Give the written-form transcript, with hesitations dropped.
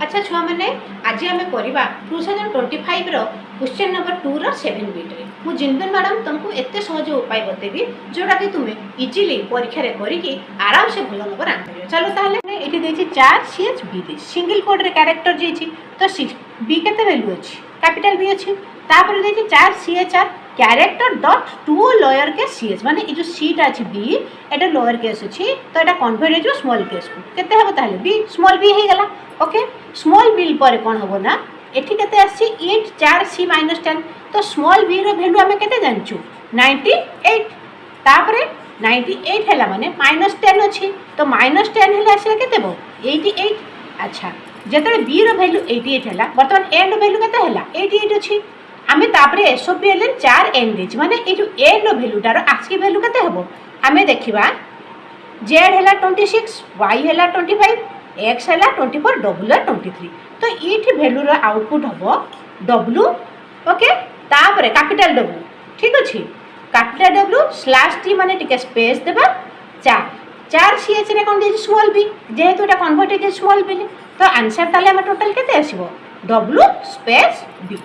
अच्छा छुआ मैंने आज आम करवा 2025 क्वेश्चन नंबर 2 रो 7 बिट्रे मुझे जिनबिन मैडम तुमको एत सहज उपाय बतेबी जोटा कि तुम्हें इजिली परीक्षा करके आराम से भल नंबर आनपर। चलो ताहले ये देखिए 4 CH बी दे सिंगल कोड रे कैरेक्टर जी तो बी केते वैल्यू अच्छी कैपिटल बी अच्छी तापर देखिए 4 CHR character dot to lower case CH माने ये जो सीटा अच्छी बी एटा लोअर केस अच्छी तो एटा कन्वर्ट हो स्मॉल केस को केते हेबो ताहले बी स्मॉल बी हे गला। ओके स्मॉल बी पर कौन हम ना एठी केते आसी इंट 4C - 10 तो स्मॉल बी रो वैल्यू हमें केते जानचू 98 तापरे 98 हैला माने -10 अछि तो -10 हैला आसी केते बो 88। अच्छा जेतरे बी रो वैल्यू 88 हैला वर्तमान ए रो वैल्यू केते हैला 88 अछि आमे तापरे एसओपी एल 4 एन देछि माने ए जो ए रो वैल्यूटा रो आस्की वैल्यू केते हबो आमे देखिबा जेड हैला 26 वाई हैला 25 एक्स है 24 डब्ल्यू 23 तो ये भैल्यू आउटपुट हम डब्ल्यू। ओके तापर कैपिटल डब्ल्यू ठीक अच्छे कैपिटल डब्ल्यू /t माने टिके स्पेस देबा 4 CH रे कोन दे स्मॉल बी जेहेतु एटा कन्वर्ट हे स्मॉल बी तो आंसर ताले हम टोटल केते आसीबो डब्ल्यू स्पेस बी।